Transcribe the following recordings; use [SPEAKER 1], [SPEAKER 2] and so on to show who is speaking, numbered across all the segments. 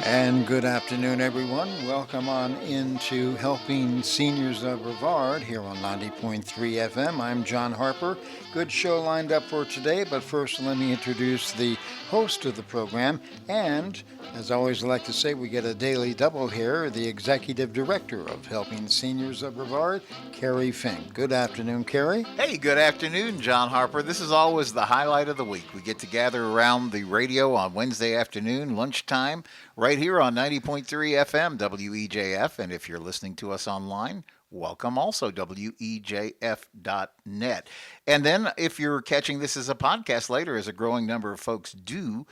[SPEAKER 1] And good afternoon, everyone. Welcome on into Helping Seniors of Brevard here on 90.3 FM. I'm John Harper. Good show lined up for today, but first let me introduce the host of the program. And as I always like to say, we get a daily double here, the Executive Director of Helping Seniors of Brevard, Kerry Fink. Good afternoon, Kerry.
[SPEAKER 2] Hey, good afternoon, John Harper. This is always the highlight of the week. We get to gather around the radio on Wednesday afternoon, lunchtime, right here on 90.3 FM, WEJF. And if you're listening to us online, welcome also, WEJF.net. And then if you're catching this as a podcast later, as a growing number of folks do,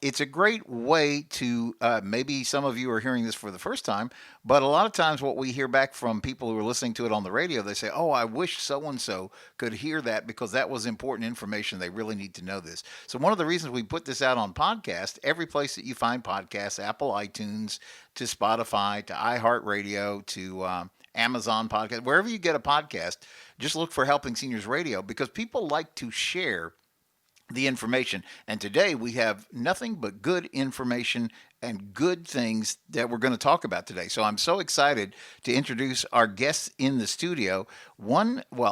[SPEAKER 2] it's a great way to, maybe some of you are hearing this for the first time, but a lot of times what we hear back from people who are listening to it on the radio, they say, oh, I wish so-and-so could hear that because that was important information. They really need to know this. So one of the reasons we put this out on podcast, every place that you find podcasts, Apple, iTunes, to Spotify, to iHeartRadio, to Amazon podcast, wherever you get a podcast, just look for Helping Seniors Radio because people like to share the information. And today we have nothing but good information and good things that we're going to talk about today. So I'm so excited to introduce our guests in the studio.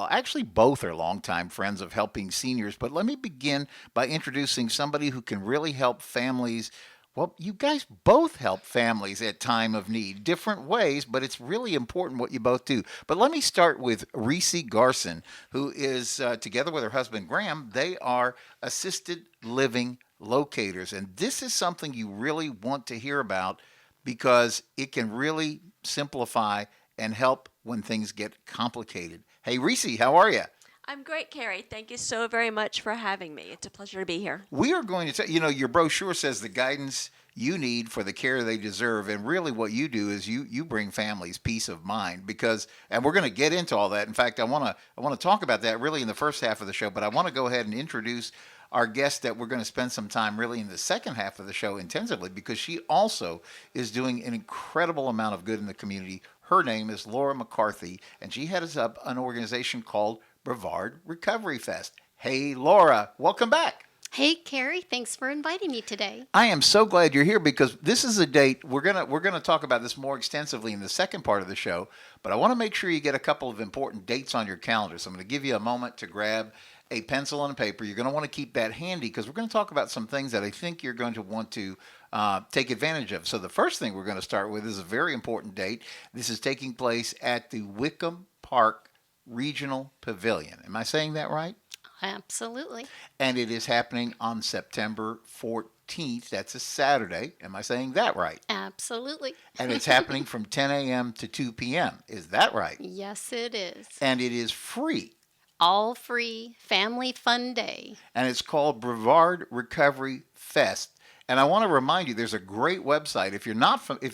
[SPEAKER 2] Actually both are longtime friends of Helping Seniors, but let me begin by introducing somebody who can really help families. Well, you guys both help families at time of need, different ways, but it's really important what you both do. But let me start with Rese Garson, who is, together with her husband, Graham, they are assisted living locators. And this is something you really want to hear about because it can really simplify and help when things get complicated. Hey, Rese, how are you?
[SPEAKER 3] I'm great, Kerry. Thank you so very much for having me. It's a pleasure to be here.
[SPEAKER 2] We are going to tell your brochure says the guidance you need for the care they deserve. And really what you do is you bring families peace of mind and we're going to get into all that. In fact, I want to talk about that really in the first half of the show, but I want to go ahead and introduce our guest that we're going to spend some time really in the second half of the show intensively because she also is doing an incredible amount of good in the community. Her name is Laura McCarthy, and she heads up an organization called Brevard Recovery Fest. Hey, Laura, welcome back.
[SPEAKER 4] Hey, Kerry, thanks for inviting me today.
[SPEAKER 2] I am so glad you're here because this is a date. We're gonna talk about this more extensively in the second part of the show, but I want to make sure you get a couple of important dates on your calendar. So I'm going to give you a moment to grab a pencil and a paper. You're going to want to keep that handy because we're going to talk about some things that I think you're going to want to take advantage of. So the first thing we're going to start with is a very important date. This is taking place at the Wickham Park Regional Pavillion. Am I saying that right?
[SPEAKER 4] Absolutely.
[SPEAKER 2] And it is happening on September 14th. That's a Saturday. Am I saying that right?
[SPEAKER 4] Absolutely.
[SPEAKER 2] And it's happening from 10 a.m. to 2 p.m. Is that right?
[SPEAKER 4] Yes, it is.
[SPEAKER 2] And it is free.
[SPEAKER 4] All free, family fun day.
[SPEAKER 2] And it's called Brevard Recovery Fest. And I want to remind you, there's a great website. If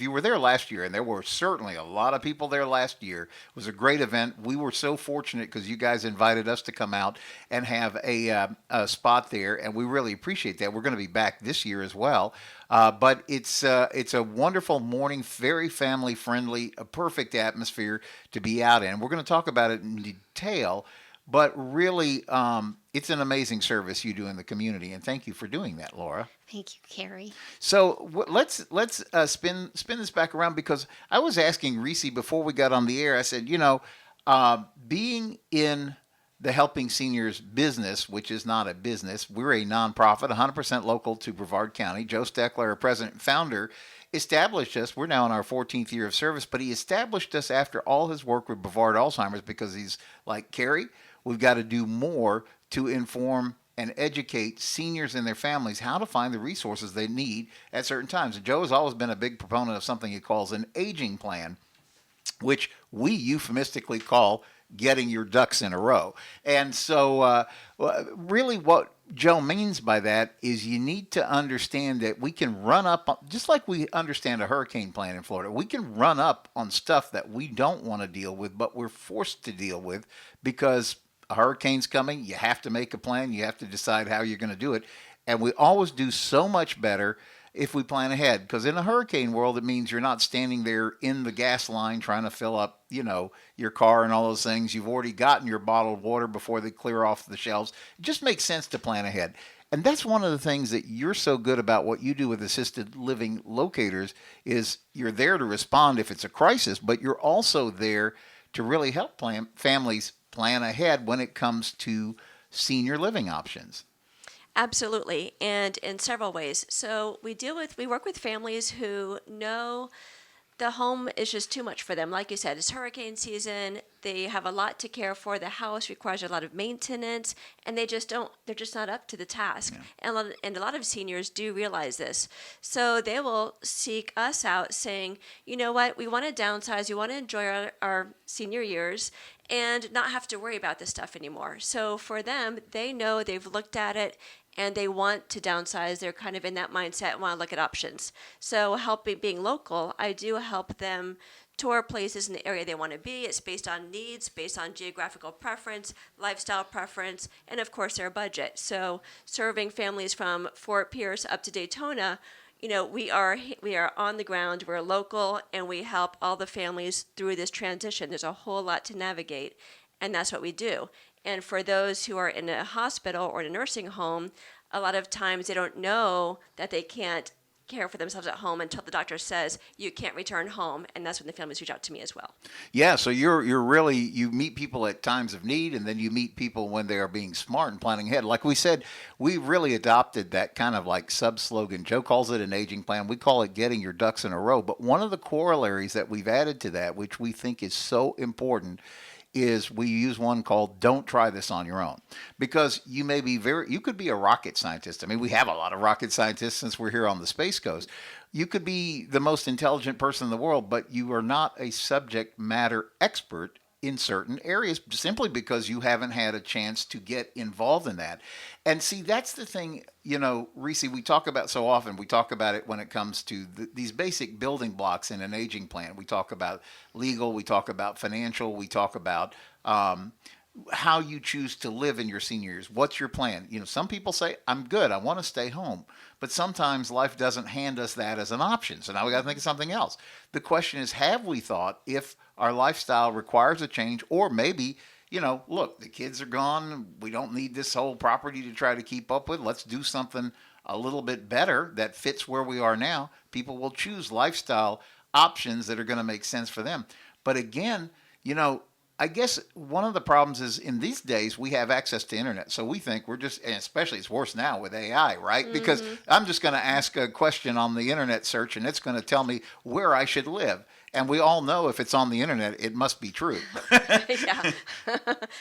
[SPEAKER 2] you were there last year, and there were certainly a lot of people there last year, it was a great event. We were so fortunate because you guys invited us to come out and have a spot there, and we really appreciate that. We're going to be back this year as well. But it's a wonderful morning, very family friendly, a perfect atmosphere to be out in. We're going to talk about it in detail. But really, it's an amazing service you do in the community, and thank you for doing that, Laura.
[SPEAKER 4] Thank you, Kerry.
[SPEAKER 2] So let's spin this back around because I was asking Rese before we got on the air. I said, being in the Helping Seniors business, which is not a business, we're a nonprofit, 100% local to Brevard County. Joe Steckler, our president and founder, established us. We're now in our 14th year of service, but he established us after all his work with Brevard Alzheimer's because he's like, Kerry, we've got to do more to inform and educate seniors and their families how to find the resources they need at certain times. And Joe has always been a big proponent of something he calls an aging plan, which we euphemistically call getting your ducks in a row. And so really what Joe means by that is you need to understand that we can run up, just like we understand a hurricane plan in Florida, we can run up on stuff that we don't want to deal with, but we're forced to deal with because a hurricane's coming. You have to make a plan. You have to decide how you're going to do it. And we always do so much better if we plan ahead. Because in a hurricane world, it means you're not standing there in the gas line trying to fill up, your car and all those things. You've already gotten your bottled water before they clear off the shelves. It just makes sense to plan ahead. And that's one of the things that you're so good about what you do with assisted living locators is you're there to respond if it's a crisis, but you're also there to really help families plan ahead when it comes to senior living options.
[SPEAKER 3] Absolutely, and in several ways. So we work with families who know the home is just too much for them. Like you said, it's hurricane season. They have a lot to care for. The house requires a lot of maintenance, and they're just not up to the task. Yeah. And a lot of seniors do realize this. So they will seek us out saying, you know what, we want to downsize. We want to enjoy our senior years and not have to worry about this stuff anymore. So for them, they know they've looked at it and they want to downsize. They're kind of in that mindset and want to look at options. So being local, I do help them tour places in the area they want to be. It's based on needs, based on geographical preference, lifestyle preference, and of course their budget. So serving families from Fort Pierce up to Daytona, we are on the ground, we're local, and we help all the families through this transition. There's a whole lot to navigate, and that's what we do. And for those who are in a hospital or in a nursing home, a lot of times they don't know that they can't care for themselves at home until the doctor says you can't return home, and that's when the families reach out to me as well.
[SPEAKER 2] Yeah, so you meet people at times of need, and then you meet people when they are being smart and planning ahead. Like we said, we really adopted that kind of like sub-slogan. Joe calls it an aging plan. We call it getting your ducks in a row. But one of the corollaries that we've added to that, which we think is so important, is we use one called "Don't try this on your own," because you could be a rocket scientist. I mean, we have a lot of rocket scientists since we're here on the Space Coast. You could be the most intelligent person in the world, but you are not a subject matter expert in certain areas simply because you haven't had a chance to get involved in that. And see, that's the thing, Rese, we talk about so often. We talk about it when it comes to these basic building blocks in an aging plan. We talk about legal, we talk about financial, we talk about how you choose to live in your senior years. What's your plan? Some people say, I'm good, I want to stay home. But sometimes life doesn't hand us that as an option. So now we got to think of something else. The question is, have we thought if our lifestyle requires a change, or maybe, look, the kids are gone. We don't need this whole property to try to keep up with. Let's do something a little bit better that fits where we are now. People will choose lifestyle options that are going to make sense for them. But again, I guess one of the problems is in these days we have access to internet. So we think and especially it's worse now with AI, right? Mm-hmm. Because I'm just going to ask a question on the internet search and it's going to tell me where I should live. And we all know if it's on the internet, it must be true.
[SPEAKER 3] Yeah.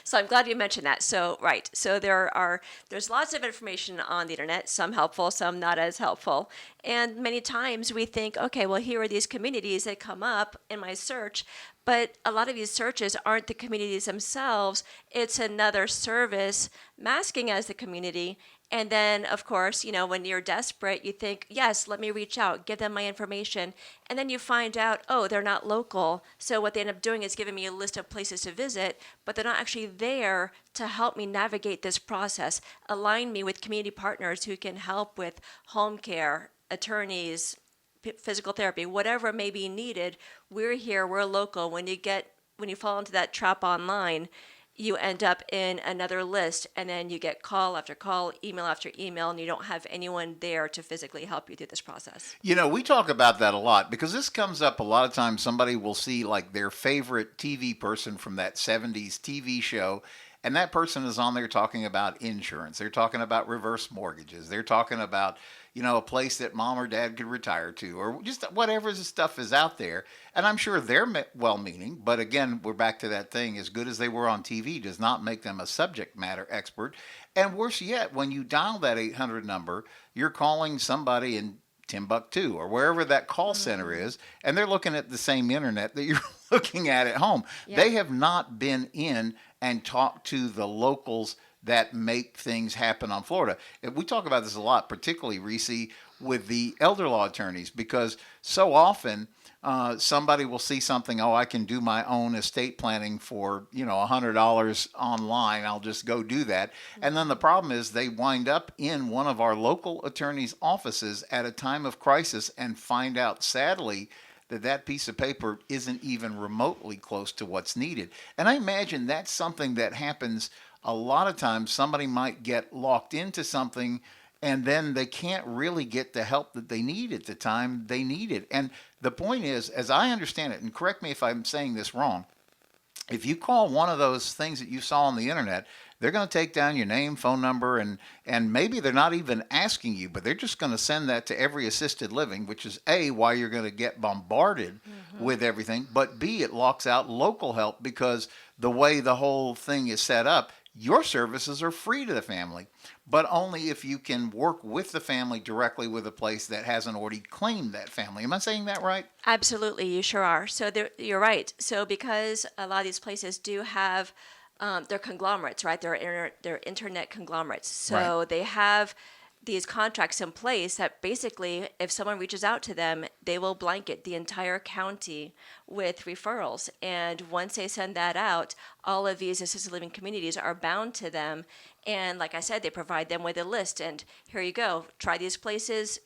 [SPEAKER 3] So I'm glad you mentioned that. So, right. So there's lots of information on the internet, some helpful, some not as helpful. And many times we think, okay, well, here are these communities that come up in my search. But a lot of these searches aren't the communities themselves. It's another service masking as the community. And then, of course, when you're desperate, you think, yes, let me reach out, give them my information. And then you find out, oh, they're not local. So what they end up doing is giving me a list of places to visit, but they're not actually there to help me navigate this process, align me with community partners who can help with home care, attorneys, physical therapy, whatever may be needed. We're here, we're local. When you fall into that trap online, you end up in another list, and then you get call after call, email after email, and you don't have anyone there to physically help you through this process.
[SPEAKER 2] We talk about that a lot because this comes up a lot of times. Somebody will see like their favorite TV person from that 70s TV show, and that person is on there talking about insurance. They're talking about reverse mortgages. They're talking about a place that mom or dad could retire to, or just whatever the stuff is out there. And I'm sure they're well-meaning, but again, we're back to that thing. As good as they were on TV does not make them a subject matter expert. And worse yet, when you dial that 800 number, you're calling somebody in Timbuktu or wherever that call center is, and they're looking at the same internet that you're looking at home. Yeah. They have not been in and talked to the locals that make things happen on Florida. We talk about this a lot, particularly, Rese, with the elder law attorneys, because so often somebody will see something, I can do my own estate planning for, $100 online. I'll just go do that. And then the problem is they wind up in one of our local attorneys' offices at a time of crisis and find out, sadly, that piece of paper isn't even remotely close to what's needed. And I imagine that's something that happens a lot of times. Somebody might get locked into something and then they can't really get the help that they need at the time they need it. And the point is, as I understand it, and correct me if I'm saying this wrong, if you call one of those things that you saw on the internet, they're going to take down your name, phone number, and maybe they're not even asking you, but they're just going to send that to every assisted living, which is A, why you're going to get bombarded with everything, but B, it locks out local help because the way the whole thing is set up, your services are free to the family, but only if you can work with the family directly with a place that hasn't already claimed that family. Am I saying that right?
[SPEAKER 3] Absolutely, you sure are. So you're right. So because a lot of these places do have, they're conglomerates, right? They're internet conglomerates. So
[SPEAKER 2] Right.
[SPEAKER 3] they have these contracts in place that basically, if someone reaches out to them, they will blanket the entire county with referrals. And once they send that out, all of these assisted living communities are bound to them. And like I said, they provide them with a list. And here you go, try these places,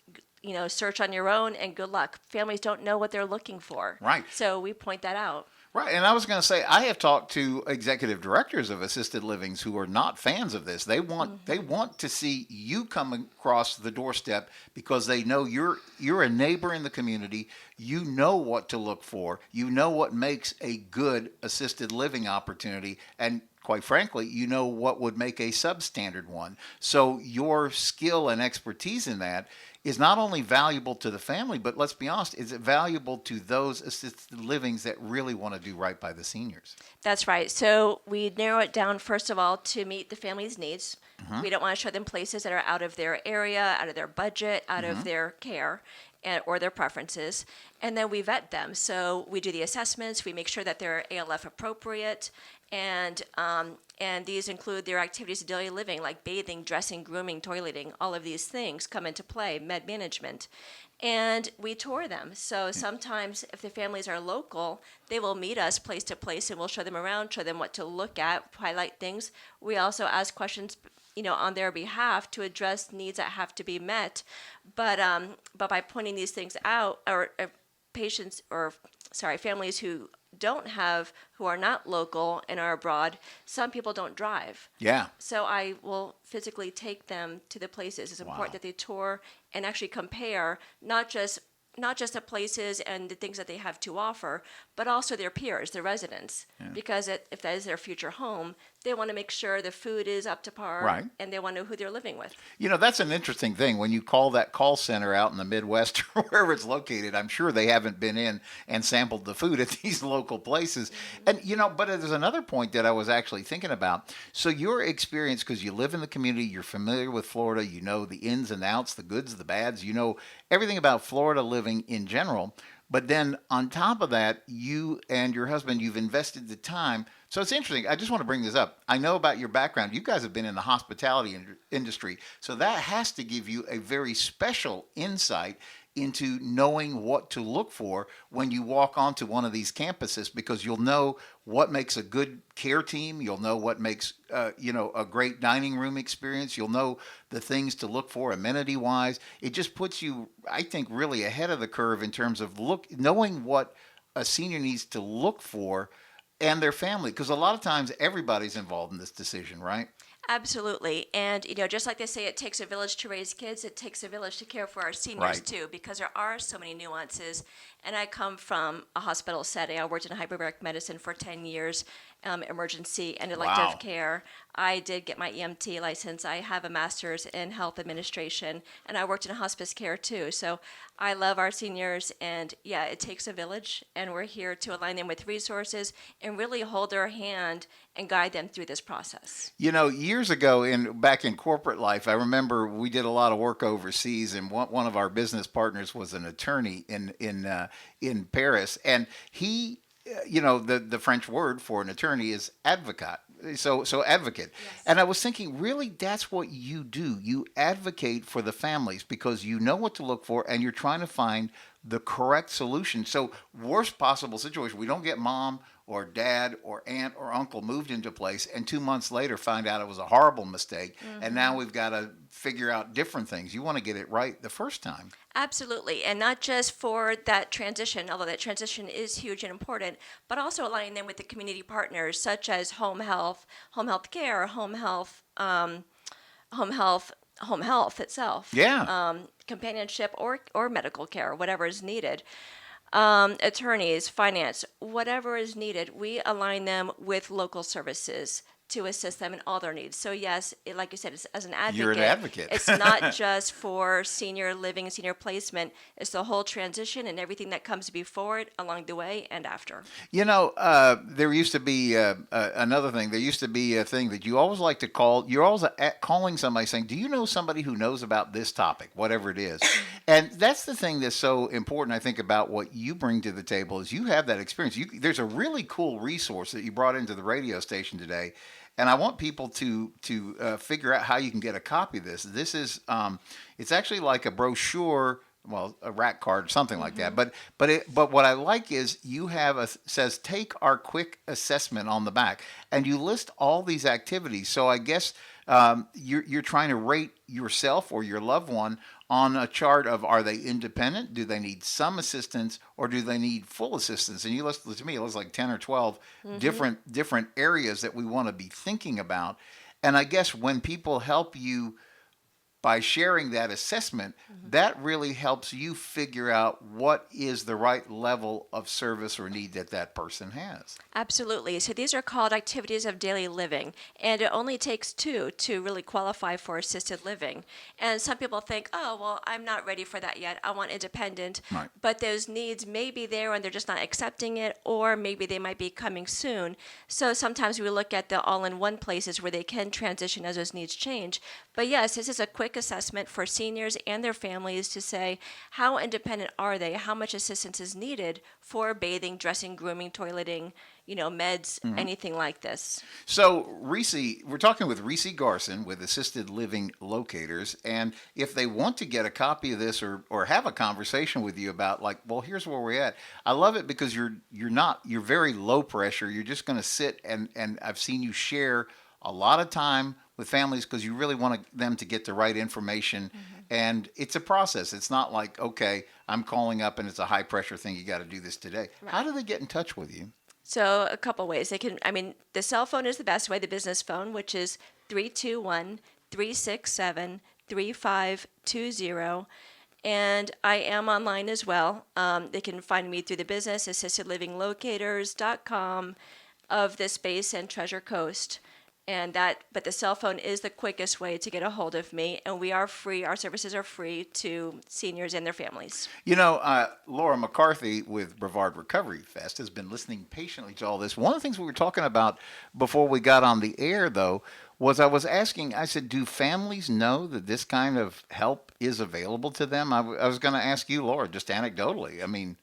[SPEAKER 3] search on your own, and good luck. Families don't know what they're looking for.
[SPEAKER 2] Right.
[SPEAKER 3] So we point that out.
[SPEAKER 2] Right, and I was going to say I have talked to executive directors of assisted livings who are not fans of this. They want to see you come across the doorstep because they know you're a neighbor in the community. You know what to look for. You know what makes a good assisted living opportunity, and quite frankly, you know what would make a substandard one. So your skill and expertise in that is not only valuable to the family, but let's be honest, is it valuable to those assisted livings that really want to do right by the seniors?
[SPEAKER 3] That's right. So we narrow it down, first of all, to meet the family's needs. We don't want to show them places that are out of their area, out of their budget, out of their care, or their preferences. And then we vet them. So we do the assessments. We make sure that they're ALF appropriate. And these include their activities of daily living, like bathing, dressing, grooming, toileting. All of these things come into play, med management. And we tour them. So sometimes if the families are local, they will meet us place to place, and we'll show them around, show them what to look at, highlight things. We also ask questions, on their behalf to address needs that have to be met. But by pointing these things out, or families who are not local and are abroad, some people don't drive.
[SPEAKER 2] Yeah.
[SPEAKER 3] So I will physically take them to the places. It's important that they tour and actually compare not just the places and the things that they have to offer, but also their peers, their residents. Because if that is their future home, they want to make sure the food is up to par,
[SPEAKER 2] Right.
[SPEAKER 3] and they want to know who they're living with.
[SPEAKER 2] That's an interesting thing. When you call that call center out in the Midwest or wherever it's located, I'm sure they haven't been in and sampled the food at these local places. And, but there's another point that I was actually thinking about. So your experience, because you live in the community, you're familiar with Florida, you know the ins and outs, the goods, the bads, you know everything about Florida living in general. But then on top of that, you and your husband, you've invested the time. So it's interesting. I just want to bring this up. I know about your background. You guys have been in the hospitality industry. So that has to give you a very special insight into knowing what to look for when you walk onto one of these campuses, because you'll know what makes a good care team. You'll know what makes, a great dining room experience. You'll know the things to look for amenity wise. It just puts you, I think, really ahead of the curve in terms of knowing what a senior needs to look for and their family. Because a lot of times everybody's involved in this decision, right?
[SPEAKER 3] Absolutely. And, just like they say, it takes a village to raise kids, it takes a village to care for our seniors,
[SPEAKER 2] Right.
[SPEAKER 3] too, because there are so many nuances. And I come from a hospital setting. I worked in hyperbaric medicine for 10 years, emergency and elective
[SPEAKER 2] Wow.
[SPEAKER 3] care. I did get my EMT license. I have a master's in health administration, and I worked in hospice care, too. So I love our seniors, and yeah, it takes a village, and we're here to align them with resources and really hold their hand and guide them through this process.
[SPEAKER 2] Years ago, back in corporate life, I remember we did a lot of work overseas, and one of our business partners was an attorney in Paris, and he, the French word for an attorney is advocate. So advocate.
[SPEAKER 3] Yes.
[SPEAKER 2] And I was thinking, really, that's what you do. You advocate for the families because you know what to look for, and you're trying to find the correct solution. So worst possible situation, we don't get mom or dad or aunt or uncle moved into place and 2 months later find out it was a horrible mistake. And now we've got to figure out different things. You want to get it right the first time.
[SPEAKER 3] Absolutely, and not just for that transition, although that transition is huge and important, but also aligning them with the community partners such as home health care, home health home health itself.
[SPEAKER 2] Yeah.
[SPEAKER 3] Companionship or medical care, whatever is needed. Attorneys, finance, whatever is needed, we align them with local services to assist them in all their needs. So yes, like you said, it's, as an advocate,
[SPEAKER 2] You're an advocate.
[SPEAKER 3] it's not just for senior living and senior placement. It's the whole transition and everything that comes before it, along the way, and after.
[SPEAKER 2] There used to be another thing. There used to be a thing that you always like to call. You're always calling somebody saying, "Do you know somebody who knows about this topic, whatever it is?" And that's the thing that's so important, I think, about what you bring to the table is you have that experience. There's a really cool resource that you brought into the radio station today. And I want people to figure out how you can get a copy of this. This is it's actually like a brochure, well, a rack card, something like that. But what I like is you have says take our quick assessment on the back, and you list all these activities. So I guess you're trying to rate yourself or your loved one on a chart of, are they independent? Do they need some assistance, or do they need full assistance? And you listed, to me, it was like 10 or 12 different areas that we want to be thinking about. And I guess when people help you by sharing that assessment, that really helps you figure out what is the right level of service or need that that person has.
[SPEAKER 3] Absolutely. So these are called activities of daily living, and it only takes 2 to really qualify for assisted living. And some people think, oh, well, I'm not ready for that yet. I want independent.
[SPEAKER 2] Right.
[SPEAKER 3] But those needs may be there and they're just not accepting it, or maybe they might be coming soon. So sometimes we look at the all-in-one places where they can transition as those needs change. But yes, this is a quick assessment for seniors and their families to say, how independent are they? How much assistance is needed for bathing, dressing, grooming, toileting, meds, anything like this.
[SPEAKER 2] So, Rese, we're talking with Rese Garson with Assisted Living Locators, and if they want to get a copy of this or have a conversation with you about, like, well, here's where we're at. I love it because you're very low pressure. You're just going to sit and I've seen you share a lot of time with families because you really want them to get the right information. And it's a process. It's not like, okay, I'm calling up and it's a high pressure thing. You got to do this today.
[SPEAKER 3] Right.
[SPEAKER 2] How do they get in touch with you?
[SPEAKER 3] So a couple ways. The cell phone is the best way, the business phone, which is 321-367-3520. And I am online as well. They can find me through the business, assistedlivinglocators.com, of the space and Treasure Coast. But the cell phone is the quickest way to get a hold of me, and we are free. Our services are free to seniors and their families.
[SPEAKER 2] Laura McCarthy with Brevard Recovery Fest has been listening patiently to all this. One of the things we were talking about before we got on the air, though, was I said, do families know that this kind of help is available to them? I was going to ask you, Laura, just anecdotally.
[SPEAKER 4] I'm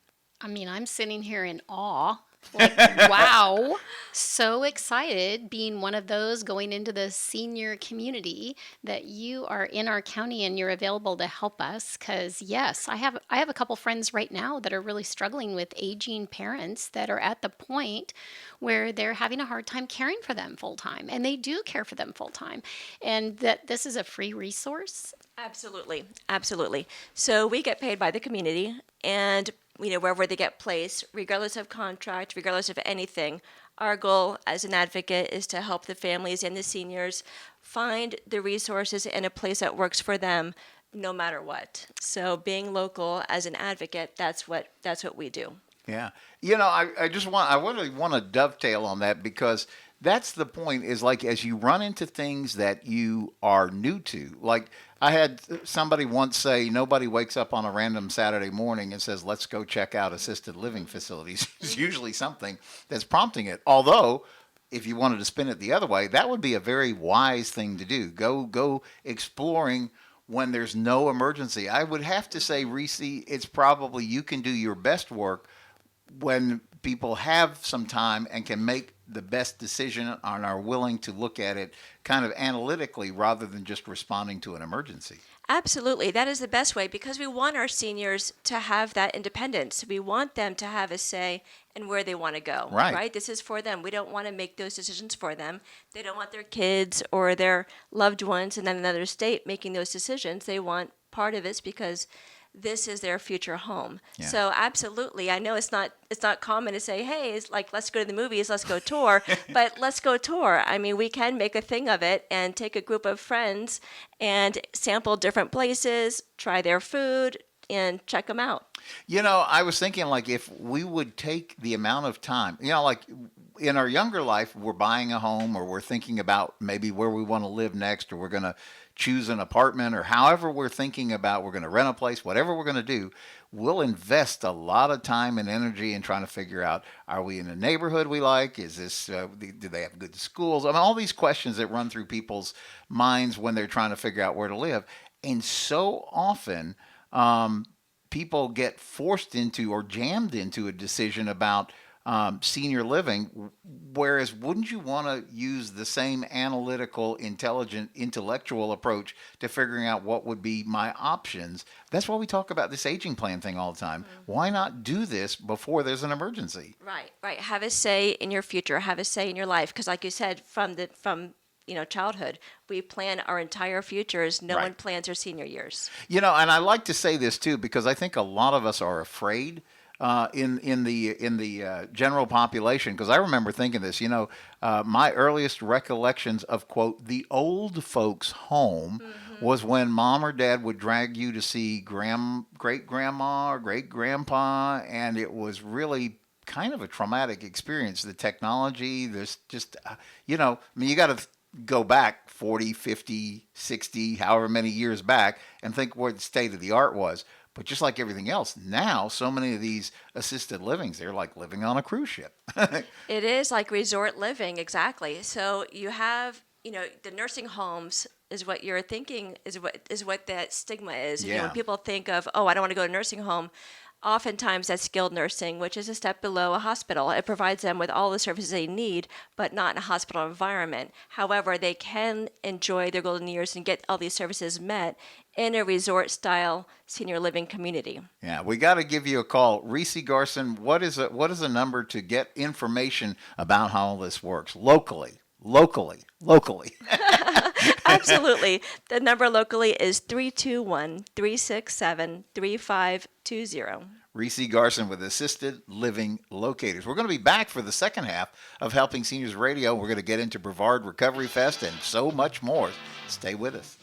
[SPEAKER 4] sitting here in awe. Like, wow, so excited being one of those going into the senior community that you are in our county and you're available to help us. Because yes, I have a couple friends right now that are really struggling with aging parents that are at the point where they're having a hard time caring for them full time, and they do care for them full time, and that this is a free resource.
[SPEAKER 3] Absolutely. So we get paid by the community, and wherever they get placed, regardless of contract, regardless of anything, our goal as an advocate is to help the families and the seniors find the resources in a place that works for them, no matter what. So being local as an advocate, that's what we do.
[SPEAKER 2] Yeah. I really want to dovetail on that because that's the point is like as you run into things that you are new to, like I had somebody once say, nobody wakes up on a random Saturday morning and says, let's go check out assisted living facilities. It's usually something that's prompting it. Although, if you wanted to spin it the other way, that would be a very wise thing to do. Go exploring when there's no emergency. I would have to say, Rese, it's probably you can do your best work when people have some time and can make the best decision and are willing to look at it kind of analytically rather than just responding to an emergency.
[SPEAKER 3] Absolutely. That is the best way because we want our seniors to have that independence. We want them to have a say in where they want to go. Right? This is for them. We don't want to make those decisions for them. They don't want their kids or their loved ones in another state making those decisions. They want part of it because this is their future home.
[SPEAKER 2] Yeah.
[SPEAKER 3] So absolutely, I know it's not common to say, hey, it's like, let's go to the movies, let's go tour, but let's go tour. I mean, we can make a thing of it and take a group of friends and sample different places, try their food, and check them out.
[SPEAKER 2] I was thinking, like, if we would take the amount of time, like in our younger life, we're buying a home or we're thinking about maybe where we want to live next, or we're going to choose an apartment, or however we're thinking about we're going to rent a place, whatever we're going to do, we'll invest a lot of time and energy in trying to figure out, are we in a neighborhood we like? Is this, do they have good schools? I mean, all these questions that run through people's minds when they're trying to figure out where to live. And so often, people get forced into or jammed into a decision about senior living, whereas wouldn't you want to use the same analytical, intelligent, intellectual approach to figuring out what would be my options? That's why we talk about this aging plan thing all the time. Mm-hmm. Why not do this before there's an emergency?
[SPEAKER 3] Right. Have a say in your future. Have a say in your life. Because like you said, from childhood, we plan our entire futures. No one plans their senior years. And
[SPEAKER 2] I like to say this too, because I think a lot of us are afraid in the general population. Because I remember thinking this, my earliest recollections of, quote, the old folks' home was when mom or dad would drag you to see great grandma or great grandpa, and it was really kind of a traumatic experience. The technology, there's just, you got to go back 40, 50, 60, however many years back, and think where the state of the art was. But just like everything else, now so many of these assisted livings, they're like living on a cruise ship.
[SPEAKER 3] It is like resort living, exactly. So you have, the nursing homes is what you're thinking is what that stigma is.
[SPEAKER 2] Yeah.
[SPEAKER 3] When people think of, oh, I don't want to go to a nursing home, oftentimes that's skilled nursing, which is a step below a hospital. It provides them with all the services they need, but not in a hospital environment. However, they can enjoy their golden years and get all these services met in a resort-style senior living community.
[SPEAKER 2] Yeah, we got to give you a call. Rese Garson, what is a number to get information about how all this works locally?
[SPEAKER 3] Absolutely. The number locally is 321-367-3520.
[SPEAKER 2] Rese Garson with Assisted Living Locators. We're going to be back for the second half of Helping Seniors Radio. We're going to get into Brevard Recovery Fest and so much more. Stay with us.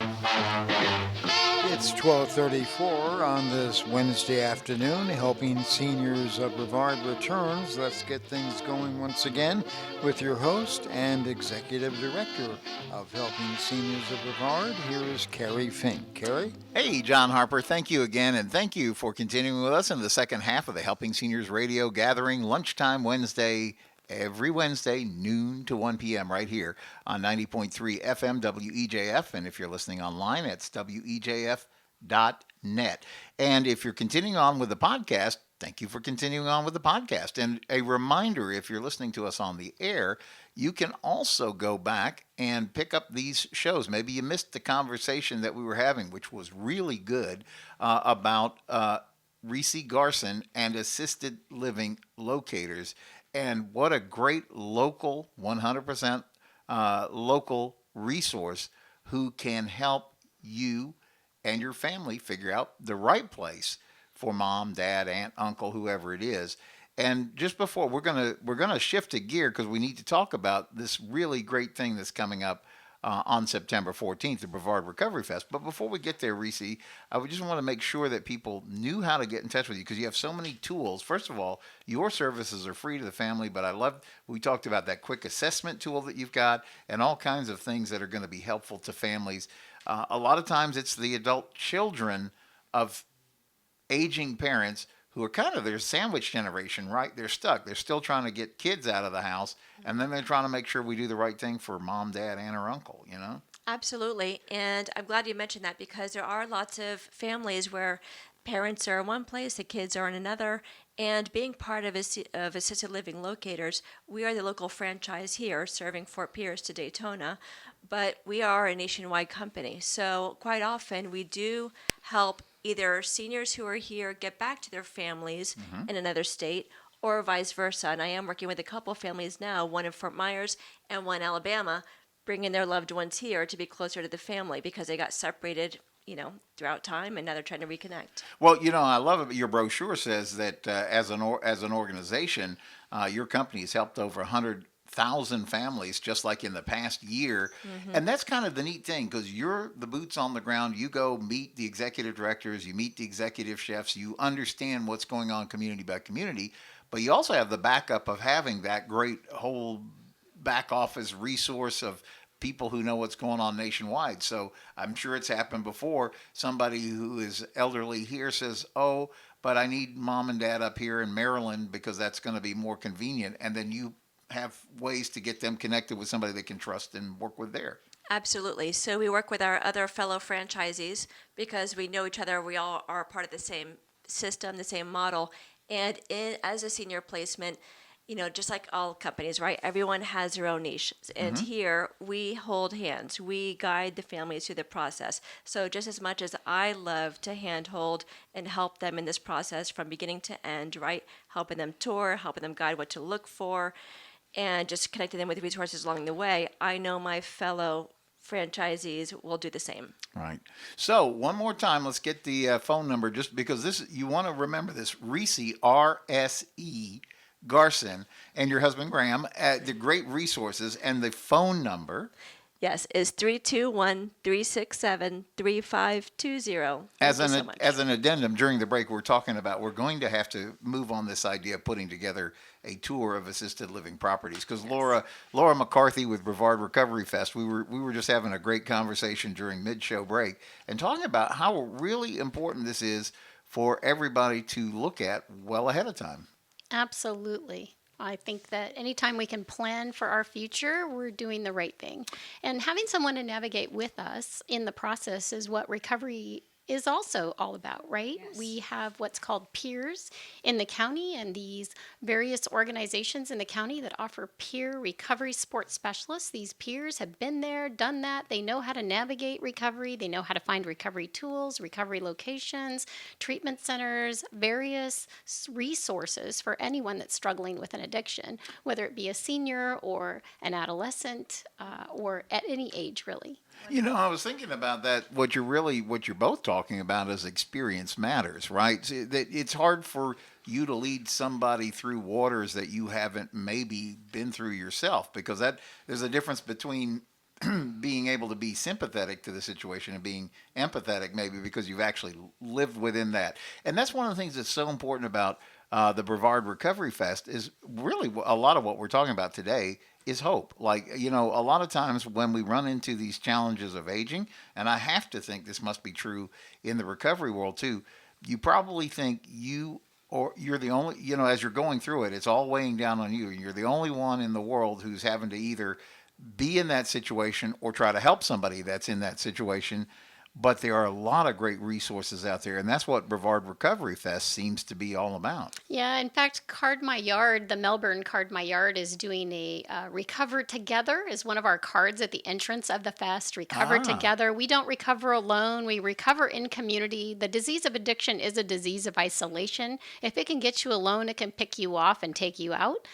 [SPEAKER 1] It's 12:34 on this Wednesday afternoon. Helping Seniors of Brevard returns. Let's get things going once again with your host and Executive Director of Helping Seniors of Brevard. Here is Kerry Fink. Kerry?
[SPEAKER 2] Hey, John Harper. Thank you again, and thank you for continuing with us in the second half of the Helping Seniors Radio gathering, lunchtime Wednesday, every Wednesday, noon to 1 p.m. right here on 90.3 FM WEJF. And if you're listening online, it's WEJF.net. And if you're continuing on with the podcast, thank you for continuing on with the podcast. And a reminder, if you're listening to us on the air, you can also go back and pick up these shows. Maybe you missed the conversation that we were having, which was really good, about Rese Garson and Assisted Living Locators. And what a great local, 100% local resource who can help you and your family figure out the right place for mom, dad, aunt, uncle, whoever it is. And just before, we're gonna shift a gear because we need to talk about this really great thing that's coming up on September 14th, the Brevard Recovery Fest. But before we get there, Rese, I would just want to make sure that people knew how to get in touch with you because you have so many tools. First of all, your services are free to the family, but we talked about that quick assessment tool that you've got and all kinds of things that are going to be helpful to families. A lot of times it's the adult children of aging parents who are kind of their sandwich generation, right? They're stuck. They're still trying to get kids out of the house, and then they're trying to make sure we do the right thing for mom, dad, aunt, or uncle,
[SPEAKER 3] Absolutely. And I'm glad you mentioned that because there are lots of families where parents are in one place, the kids are in another, and being part of Assisted Living Locators, we are the local franchise here serving Fort Pierce to Daytona, but we are a nationwide company. So quite often we do help either seniors who are here get back to their families in another state or vice versa. And I am working with a couple of families now, one in Fort Myers and one in Alabama, bringing their loved ones here to be closer to the family because they got separated, throughout time, and now they're trying to reconnect.
[SPEAKER 2] Well, I love it. Your brochure says that as an organization, your company has helped over 100,000 families just like in the past year. And that's kind of the neat thing because you're the boots on the ground. You go meet the executive directors, you meet the executive chefs, you understand what's going on community by community, but you also have the backup of having that great whole back office resource of people who know what's going on nationwide. So I'm sure it's happened before. Somebody who is elderly here says, oh, but I need mom and dad up here in Maryland because that's going to be more convenient. And then you have ways to get them connected with somebody they can trust and work with there.
[SPEAKER 3] Absolutely. So we work with our other fellow franchisees because we know each other. We all are part of the same system, the same model. And as a senior placement, just like all companies, right? Everyone has their own niche. And here we hold hands. We guide the families through the process. So just as much as I love to handhold and help them in this process from beginning to end, right? Helping them tour, helping them guide what to look for, and just connecting them with resources along the way, I know my fellow franchisees will do the same.
[SPEAKER 2] Right. So one more time, let's get the phone number just because you want to remember this. Rese, R-S-E, Garson, and your husband Graham at the great resources, and the phone number.
[SPEAKER 3] Yes, is 321-367-3520.
[SPEAKER 2] As an addendum during the break, we're going to have to move on this idea of putting together a tour of assisted living properties because Laura McCarthy with Brevard Recovery Fest, we were just having a great conversation during mid-show break and talking about how really important this is for everybody to look at well ahead of time.
[SPEAKER 4] Absolutely. I think that anytime we can plan for our future, we're doing the right thing. And having someone to navigate with us in the process is what recovery is also all about, right?
[SPEAKER 3] Yes.
[SPEAKER 4] We have what's called peers in the county and these various organizations in the county that offer peer recovery support specialists. These peers have been there, done that. They know how to navigate recovery. They know how to find recovery tools, recovery locations, treatment centers, various resources for anyone that's struggling with an addiction, whether it be a senior or an adolescent or at any age, really.
[SPEAKER 2] I was thinking about that. What you're both talking about is experience matters, right? It's hard for you to lead somebody through waters that you haven't maybe been through yourself because there's a difference between being able to be sympathetic to the situation and being empathetic maybe because you've actually lived within that. And that's one of the things that's so important about the Brevard Recovery Fest is really a lot of what we're talking about today is hope. Like, a lot of times when we run into these challenges of aging, and I have to think this must be true in the recovery world too, you probably think you're the only, as you're going through it, it's all weighing down on you. You're the only one in the world who's having to either be in that situation or try to help somebody that's in that situation. But there are a lot of great resources out there, and that's what Brevard Recovery Fest seems to be all about.
[SPEAKER 4] Yeah, in fact, Card My Yard, the Melbourne Card My Yard is doing a Recover Together is one of our cards at the entrance of the fest. Recover Together. We don't recover alone. We recover in community. The disease of addiction is a disease of isolation. If it can get you alone, it can pick you off and take you out.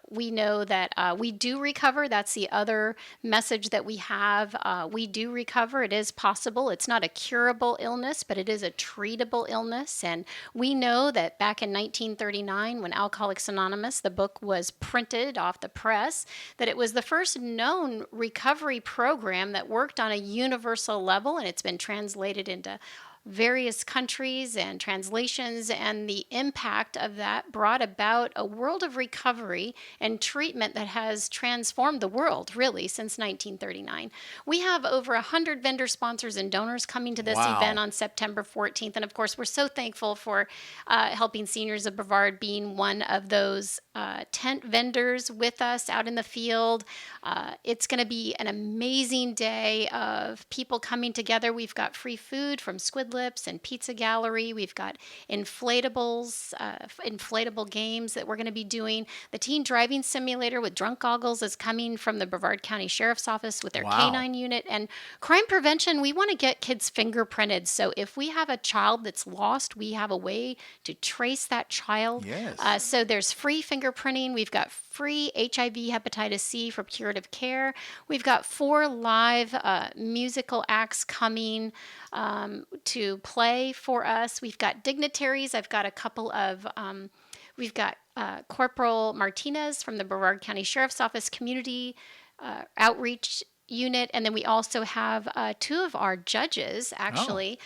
[SPEAKER 4] We know that we do recover. That's the other message that we have. We do recover. It is possible. It's not a curable illness, but it is a treatable illness. And we know that back in 1939, when Alcoholics Anonymous, the book was printed off the press, that it was the first known recovery program that worked on a universal level, and it's been translated into various countries and translations, and the impact of that brought about a world of recovery and treatment that has transformed the world, really, since 1939. We have over 100 vendor sponsors and donors coming to this event on September 14th, and of course, we're so thankful for Helping Seniors of Brevard being one of those tent vendors with us out in the field. It's going to be an amazing day of people coming together. We've got free food from Squid Red Lips and Pizza Gallery. We've got inflatables, inflatable games that we're going to be doing. The teen driving simulator with drunk goggles is coming from the Brevard County Sheriff's Office with their
[SPEAKER 2] Wow.
[SPEAKER 4] K9 unit. And crime prevention, we want to get kids fingerprinted. So if we have a child that's lost, we have a way to trace that child.
[SPEAKER 2] Yes.
[SPEAKER 4] So there's free fingerprinting. We've got free HIV, hepatitis C for curative care. We've got 4 live musical acts coming to play for us. We've got dignitaries. I've got a couple of, we've got Corporal Martinez from the Brevard County Sheriff's Office Community Outreach Unit, and then we also have 2 of our judges, actually.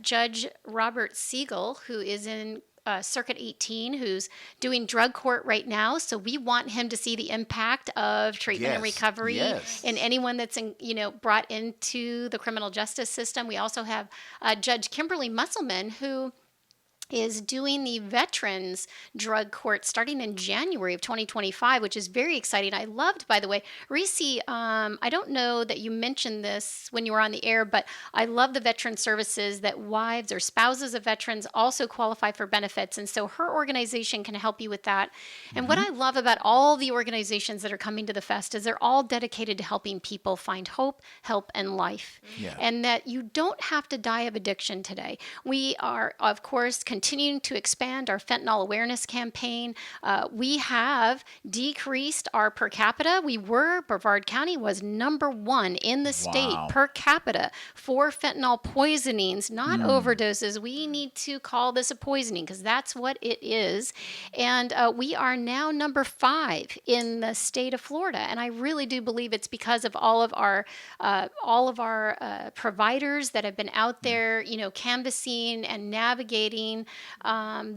[SPEAKER 4] Judge Robert Siegel, who is in Circuit 18, who's doing drug court right now. So we want him to see the impact of treatment and
[SPEAKER 2] Yes,
[SPEAKER 4] recovery
[SPEAKER 2] yes.
[SPEAKER 4] in anyone that's brought into the criminal justice system. We also have Judge Kimberly Musselman, who is doing the Veterans Drug Court starting in January of 2025, which is very exciting. I loved, by the way, Rese, I don't know that you mentioned this when you were on the air, but I love the veteran services that wives or spouses of veterans also qualify for benefits. And so her organization can help you with that. And what I love about all the organizations that are coming to the fest is they're all dedicated to helping people find hope, help, and life.
[SPEAKER 2] Yeah.
[SPEAKER 4] And that you don't have to die of addiction today. We are, of course, continuing to expand our fentanyl awareness campaign. We have decreased our per capita. Brevard County was #1 in the state
[SPEAKER 2] Wow.
[SPEAKER 4] per capita for fentanyl poisonings, not overdoses. We need to call this a poisoning because that's what it is. And we are now #5 in the state of Florida. And I really do believe it's because of all of our providers that have been out there, canvassing and navigating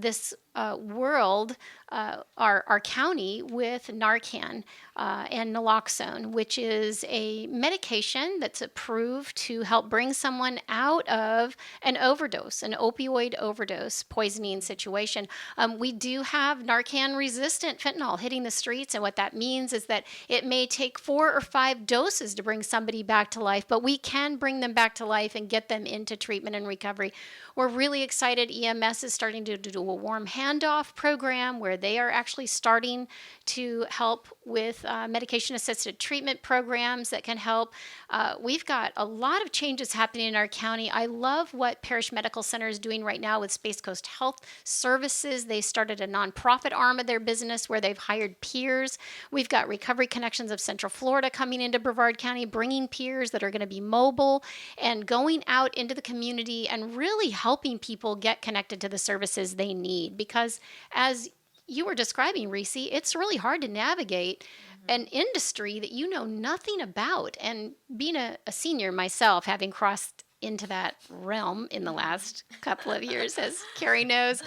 [SPEAKER 4] this world, our county, with Narcan and naloxone, which is a medication that's approved to help bring someone out of an overdose, an opioid overdose poisoning situation. We do have Narcan-resistant fentanyl hitting the streets, and what that means is that it may take 4 or 5 doses to bring somebody back to life, but we can bring them back to life and get them into treatment and recovery. We're really excited. EMS is starting to do a warm handoff program where they are actually starting to help with medication-assisted treatment programs that can help. We've got a lot of changes happening in our county. I love what Parish Medical Center is doing right now with Space Coast Health Services. They started a nonprofit arm of their business where they've hired peers. We've got Recovery Connections of Central Florida coming into Brevard County, bringing peers that are going to be mobile and going out into the community and really helping people get connected to the services they need. Because as you were describing, Rese, it's really hard to navigate an industry that you know nothing about. And being a senior myself, having crossed into that realm in the last couple of years, as Kerry knows,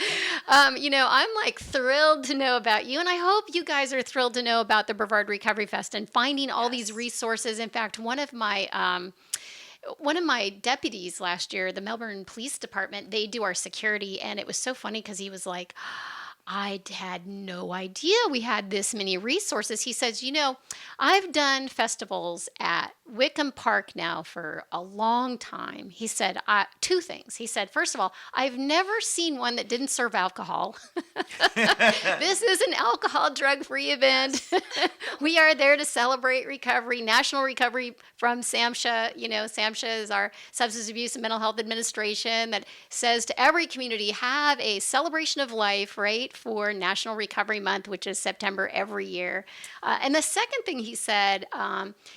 [SPEAKER 4] I'm like thrilled to know about you. And I hope you guys are thrilled to know about the Brevard Recovery Fest and finding all these resources. In fact, one of my deputies last year, the Melbourne Police Department, they do our security. And it was so funny because he was like, I had no idea we had this many resources. He says, I've done festivals at Wickham Park now for a long time. He said 2 things. He said, first of all, I've never seen one that didn't serve alcohol. This is an alcohol drug-free event. We are there to celebrate recovery, national recovery from SAMHSA. SAMHSA is our Substance Abuse and Mental Health Administration that says to every community, have a celebration of life, right, for National Recovery Month, which is September every year. And the second thing he said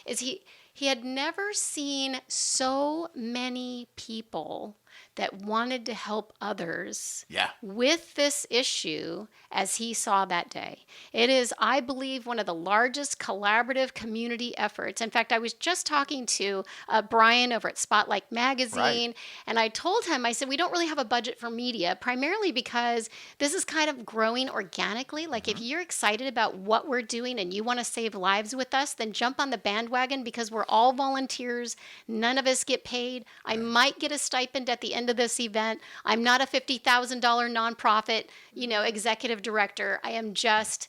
[SPEAKER 4] is he had never seen so many people that wanted to help others with this issue as he saw that day. It is, I believe, one of the largest collaborative community efforts. In fact, I was just talking to Brian over at Spotlight Magazine, and I told him, I said, we don't really have a budget for media, primarily because this is kind of growing organically. Like if you're excited about what we're doing and you want to save lives with us, then jump on the bandwagon because we're all volunteers. None of us get paid. I might get a stipend at the end of this event. I'm not a $50,000 nonprofit, executive director. I am just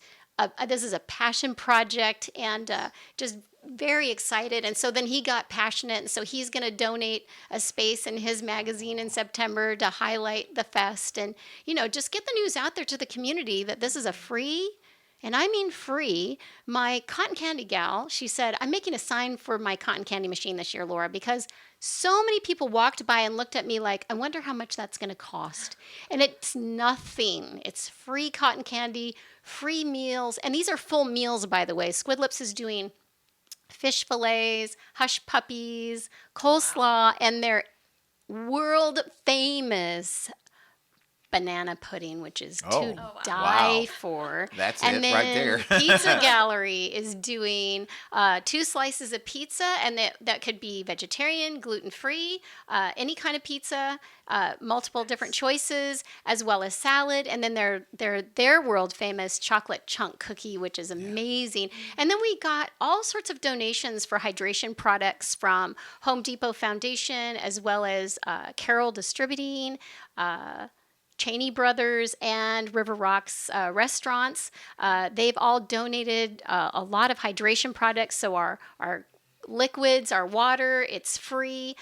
[SPEAKER 4] this is a passion project, and just very excited. And so then he got passionate, and so he's going to donate a space in his magazine in September to highlight the fest, and just get the news out there to the community that this is a free, and I mean free. My cotton candy gal, she said, I'm making a sign for my cotton candy machine this year, Laura, because so many people walked by and looked at me like, I wonder how much that's going to cost. And it's nothing. It's free cotton candy, free meals. And these are full meals, by the way. Squid Lips is doing fish fillets, hush puppies, coleslaw, and their world famous banana pudding, which is to die for.
[SPEAKER 2] That's
[SPEAKER 4] and
[SPEAKER 2] it
[SPEAKER 4] then
[SPEAKER 2] right there.
[SPEAKER 4] Pizza Gallery is doing 2 slices of pizza, and that could be vegetarian, gluten-free, any kind of pizza, multiple different choices, as well as salad. And then their world famous chocolate chunk cookie, which is amazing. And then we got all sorts of donations for hydration products from Home Depot Foundation, as well as Carroll Distributing, Cheney Brothers, and River Rocks restaurants. They've all donated a lot of hydration products. So our liquids, our water, it's free.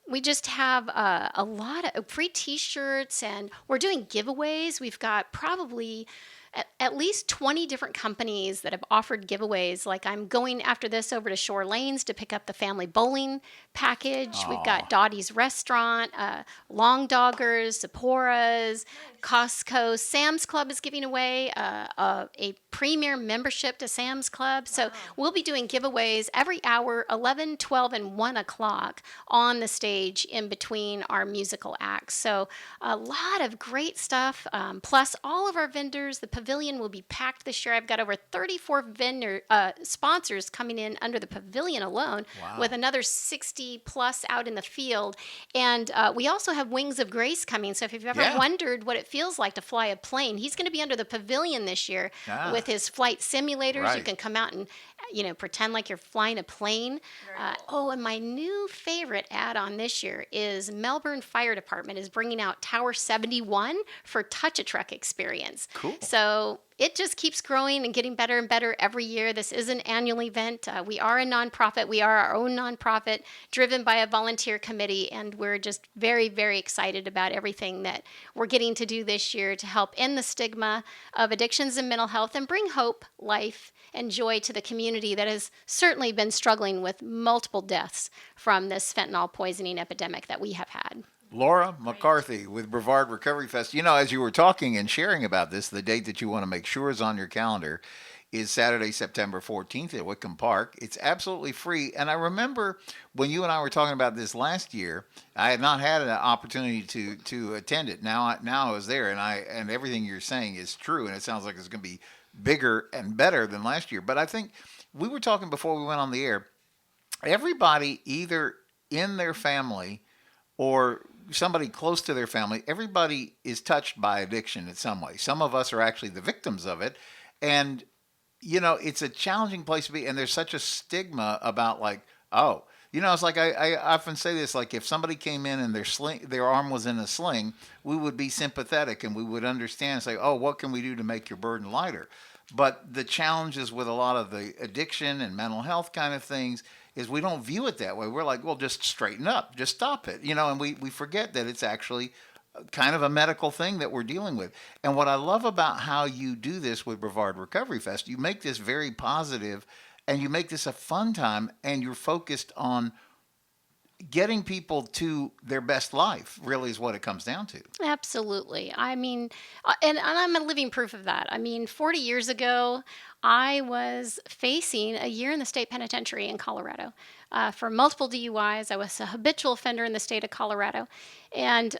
[SPEAKER 4] We just have a lot of free T-shirts, and we're doing giveaways. We've got probably at least 20 different companies that have offered giveaways. Like, I'm going after this over to Shore Lanes to pick up the family bowling package. We've got Dottie's Restaurant, Long Doggers, Sephora's, Costco. Sam's Club is giving away a premier membership to Sam's Club. So we'll be doing giveaways every hour, 11, 12, and 1 o'clock on the stage in between our musical acts. So a lot of great stuff. Plus, all of our vendors, the Pavillion will be packed this year. I've got over 34 sponsors coming in under the Pavillion alone, with another 60 plus out in the field. And we also have Wings of Grace coming. So if you've ever wondered what it feels like to fly a plane, he's going to be under the Pavillion this year with his flight simulators. You can come out and pretend like you're flying a plane. And my new favorite add-on this year is Melbourne Fire Department is bringing out Tower 71 for Touch-a-Truck experience.
[SPEAKER 2] Cool.
[SPEAKER 4] So it just keeps growing and getting better and better every year. This is an annual event. We are a nonprofit. We are our own nonprofit driven by a volunteer committee, and we're just very, very excited about everything that we're getting to do this year to help end the stigma of addictions and mental health and bring hope, life, and joy to the community that has certainly been struggling with multiple deaths from this fentanyl poisoning epidemic that we have had.
[SPEAKER 2] Laura McCarthy with Brevard Recovery Fest. As you were talking and sharing about this, the date that you want to make sure is on your calendar is Saturday, September 14th at Wickham Park. It's absolutely free. And I remember when you and I were talking about this last year, I had not had an opportunity to attend it. Now I was there, and everything you're saying is true, and it sounds like it's going to be bigger and better than last year. But I think we were talking before we went on the air, everybody either in their family or somebody close to their family, everybody is touched by addiction in some way. Some of us are actually the victims of it. And, it's a challenging place to be. And there's such a stigma about it's like I often say this, like if somebody came in and their arm was in a sling, we would be sympathetic and we would understand and say, oh, what can we do to make your burden lighter? But the challenges with a lot of the addiction and mental health kind of things is we don't view it that way. We're like, well, just straighten up, just stop it, and we forget that it's actually kind of a medical thing that we're dealing with. And what I love about how you do this with Brevard Recovery Fest, you make this very positive and you make this a fun time, and you're focused on getting people to their best life, really is what it comes down to.
[SPEAKER 4] Absolutely. I mean, and I'm a living proof of that. 40 years ago, I was facing a year in the state penitentiary in Colorado for multiple DUIs. I was a habitual offender in the state of Colorado. And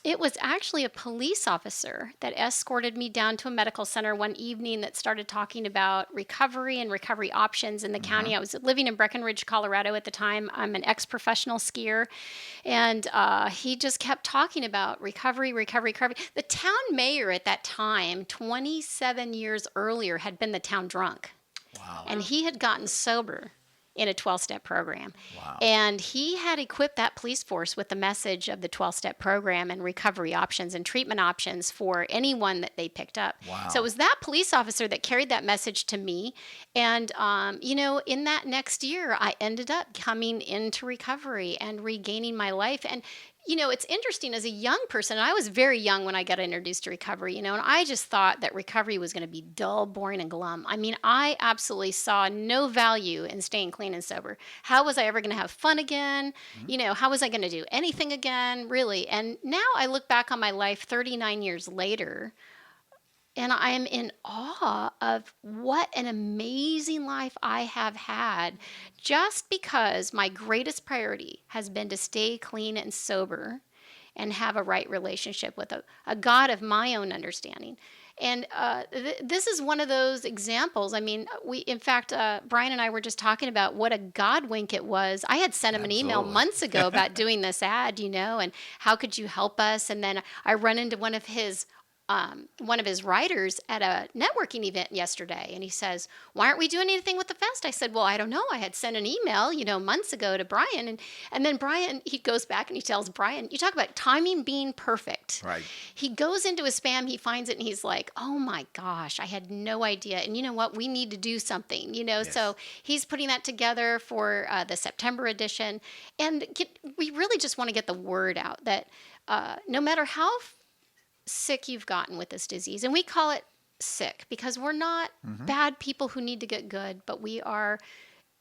[SPEAKER 4] it was actually a police officer that escorted me down to a medical center one evening that started talking about recovery and recovery options in the county. I was living in Breckenridge, Colorado at the time. I'm an ex-professional skier. And he just kept talking about recovery. The town mayor at that time, 27 years earlier, had been the town drunk.
[SPEAKER 2] Wow.
[SPEAKER 4] And he had gotten sober in a 12-step program.
[SPEAKER 2] Wow.
[SPEAKER 4] And he had equipped that police force with the message of the 12-step program and recovery options and treatment options for anyone that they picked up.
[SPEAKER 2] Wow.
[SPEAKER 4] So it was that police officer that carried that message to me. And, in that next year, I ended up coming into recovery and regaining my life. And it's interesting as a young person, and I was very young when I got introduced to recovery, and I just thought that recovery was going to be dull, boring, and glum. I mean, I absolutely saw no value in staying clean and sober. How was I ever going to have fun again? How was I going to do anything again, really? And now I look back on my life 39 years later, and I'm in awe of what an amazing life I have had just because my greatest priority has been to stay clean and sober and have a right relationship with a God of my own understanding. And this is one of those examples. I mean, in fact, Brian and I were just talking about what a God wink it was. I had sent him an email months ago about doing this ad, and how could you help us? And then I run into one of his writers at a networking event yesterday, and he says, "Why aren't we doing anything with the fest?" I said, "Well, I don't know. I had sent an email, months ago to Brian." And then Brian, he goes back and he tells Brian, you talk about timing being perfect.
[SPEAKER 2] Right.
[SPEAKER 4] He goes into his spam, he finds it, and he's like, "Oh my gosh, I had no idea. And you know what? We need to do something,
[SPEAKER 2] Yes.
[SPEAKER 4] So he's putting that together for the September edition. And we really just want to get the word out that no matter how sick you've gotten with this disease, and we call it sick because we're not bad people who need to get good, but we are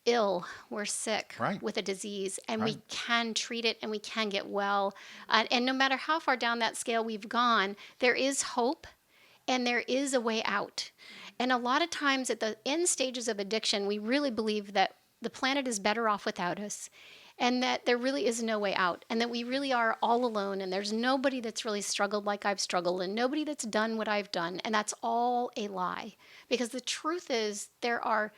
[SPEAKER 4] ill, we're sick with a disease, and we can treat it and we can get well. And no matter how far down that scale we've gone, there is hope and there is a way out. And a lot of times at the end stages of addiction, we really believe that the planet is better off without us, and that there really is no way out, and that we really are all alone, and there's nobody that's really struggled like I've struggled, and nobody that's done what I've done, and that's all a lie. Because the truth is, there are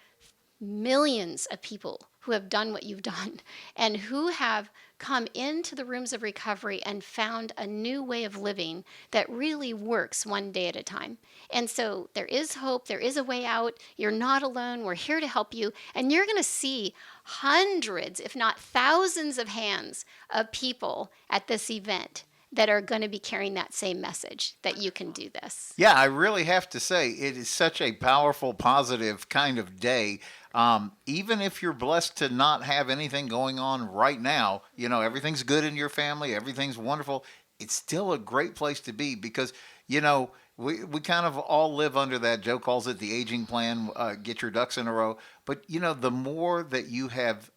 [SPEAKER 4] millions of people who have done what you've done, and who have come into the rooms of recovery and found a new way of living that really works one day at a time. And so there is hope, there is a way out. You're not alone. We're here to help you. And you're going to see hundreds, if not thousands of hands of people at this event that are going to be carrying that same message, that you can do this.
[SPEAKER 2] Yeah, I really have to say, it is such a powerful, positive kind of day. Even if you're blessed to not have anything going on right now, everything's good in your family, everything's wonderful, it's still a great place to be because, we kind of all live under that, Joe calls it the aging plan, get your ducks in a row. But, the more that you have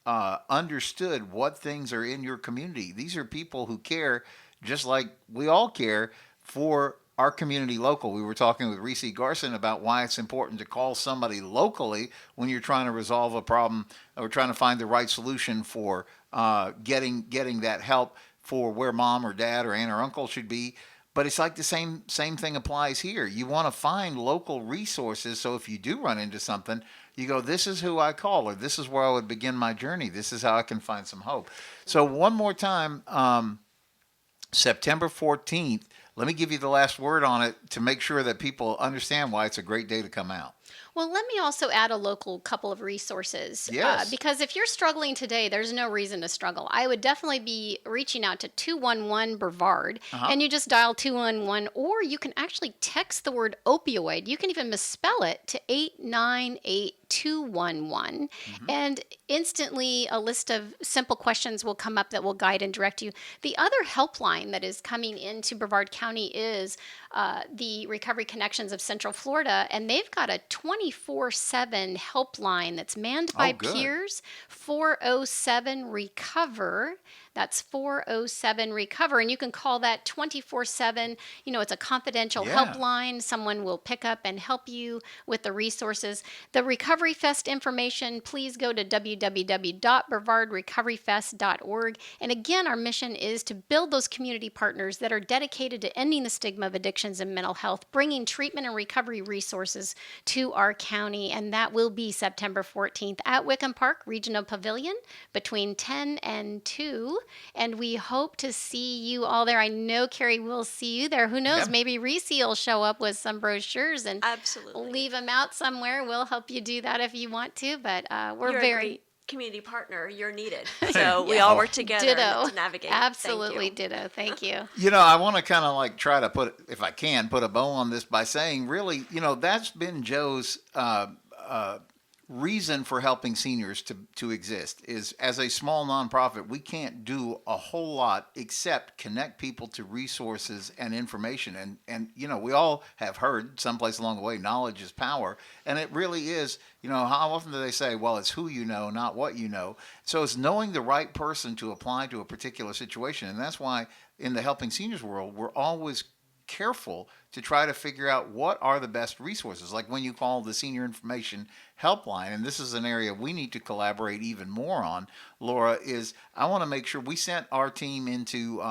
[SPEAKER 2] understood what things are in your community, these are people who care just like we all care for our community local. We were talking with Rese Garson about why it's important to call somebody locally when you're trying to resolve a problem or trying to find the right solution for getting that help for where mom or dad or aunt or uncle should be. But it's like the same thing applies here. You want to find local resources, so if you do run into something, you go, this is who I call, or this is where I would begin my journey. This is how I can find some hope. So one more time, September 14th, let me give you the last word on it to make sure that people understand why it's a great day to come out.
[SPEAKER 4] Well, let me also add a local couple of resources.
[SPEAKER 2] Yes.
[SPEAKER 4] Because if you're struggling today, there's no reason to struggle. I would definitely be reaching out to 211 Brevard, and you just dial 211, or you can actually text the word opioid. You can even misspell it to 898-211, and instantly a list of simple questions will come up that will guide and direct you. The other helpline that is coming into Brevard County is the Recovery Connections of Central Florida, and they've got a 24/7 helpline that's manned by peers. 407-RECOVER. That's 407-RECOVER, and you can call that 24/7. It's a confidential helpline. Someone will pick up and help you with the resources. The Recovery Fest information, please go to www.brevardrecoveryfest.org. And again, our mission is to build those community partners that are dedicated to ending the stigma of addictions and mental health, bringing treatment and recovery resources to our county, and that will be September 14th at Wickham Park Regional Pavillion between 10 and 2. And we hope to see you all there. I know Kerry will see you there. Who knows?
[SPEAKER 2] Yep.
[SPEAKER 4] Maybe Rese will show up with some brochures and
[SPEAKER 3] Absolutely.
[SPEAKER 4] leave them out somewhere. We'll help you do that if you want to. But we're
[SPEAKER 3] You're
[SPEAKER 4] very
[SPEAKER 3] a great community partner, you're needed. So we all work together
[SPEAKER 4] Ditto.
[SPEAKER 3] to navigate.
[SPEAKER 4] Absolutely
[SPEAKER 3] Thank you.
[SPEAKER 4] ditto. Thank you.
[SPEAKER 2] I want to kind of like try to put, if I can, put a bow on this by saying, really, that's been Joe's reason for helping seniors to exist is as a small nonprofit, we can't do a whole lot except connect people to resources and information. And we all have heard someplace along the way, knowledge is power. And it really is, how often do they say, well, it's who you know, not what you know. So it's knowing the right person to apply to a particular situation. And that's why in the helping seniors world, we're always careful to try to figure out what are the best resources. Like when you call the Senior Information Helpline, and this is an area we need to collaborate even more on, Laura, is I want to make sure we sent our team into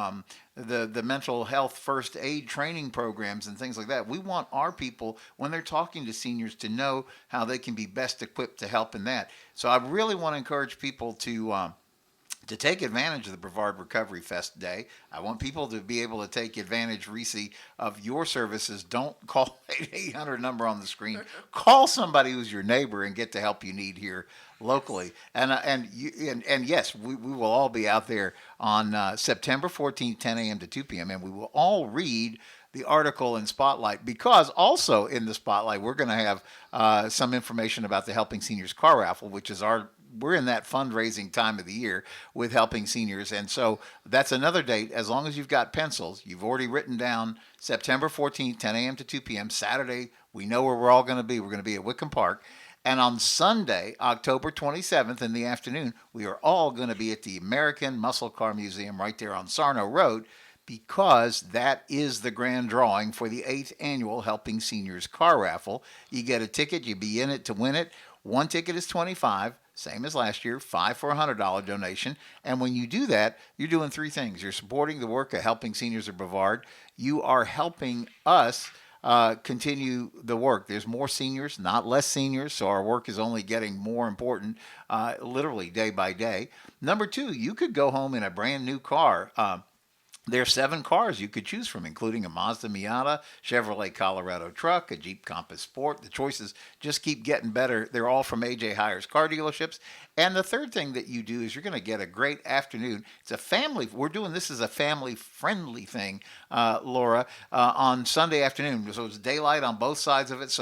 [SPEAKER 2] the mental health first aid training programs and things like that. We want our people, when they're talking to seniors, to know how they can be best equipped to help in that. So I really want to encourage people to take advantage of the Brevard Recovery Fest Day. I want people to be able to take advantage, Rese, of your services. Don't call 800 number on the screen. Call somebody who's your neighbor and get the help you need here locally. And yes, we will all be out there on September 14th, 10 a.m. to 2 p.m. And we will all read the article in Spotlight, because also in the Spotlight, we're going to have some information about the Helping Seniors Car Raffle, which is we're in that fundraising time of the year with helping seniors. And so that's another date. As long as you've got pencils, you've already written down September 14th, 10 a.m. to 2 p.m. Saturday, we know where we're all going to be. We're going to be at Wickham Park. And on Sunday, October 27th in the afternoon, we are all going to be at the American Muscle Car Museum right there on Sarno Road, because that is the grand drawing for the 8th annual Helping Seniors Car Raffle. You get a ticket, you be in it to win it. One ticket is $25, same as last year, $5 for a $100 donation. And when you do that, you're doing three things. You're supporting the work of Helping Seniors of Brevard. You are helping us continue the work. There's more seniors, not less seniors, so our work is only getting more important, literally day by day. Number two, you could go home in a brand new car. There are 7 cars you could choose from, including a Mazda Miata, Chevrolet Colorado truck, a Jeep Compass Sport. The choices just keep getting better. They're all from AJ Hires car dealerships. And the third thing that you do is you're going to get a great afternoon. It's a family. We're doing this as a family-friendly thing, Laura, on Sunday afternoon. So it's daylight on both sides of it.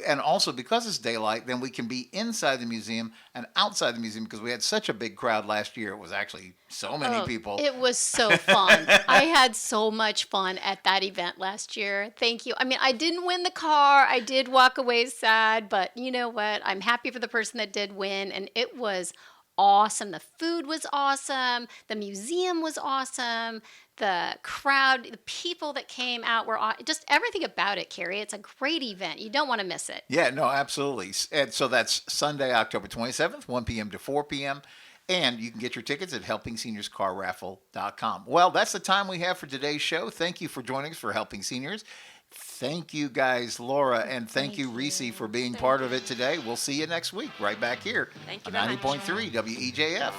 [SPEAKER 2] And also because it's daylight, then we can be inside the museum and outside the museum, because we had such a big crowd last year. It was actually so many people.
[SPEAKER 4] It was so fun. I had so much fun at that event last year. Thank you. I mean, I didn't win the car. I did walk away sad, but you know what? I'm happy for the person that did win, and it was awesome. The food was awesome. The museum was awesome. The crowd, the people that came out were just everything about it, Kerry. It's a great event. You don't want to miss it.
[SPEAKER 2] Yeah, no, absolutely. And so that's Sunday, October 27th, 1 p.m. to 4 p.m. And you can get your tickets at helpingseniors.carraffle.com. Well, that's the time we have for today's show. Thank you for joining us for Helping Seniors. Thank you guys, Laura, and thank you, Rese, for being part of it today. We'll see you next week right back here
[SPEAKER 3] Thank you
[SPEAKER 2] on
[SPEAKER 3] very much.
[SPEAKER 2] 90.3 WEJF.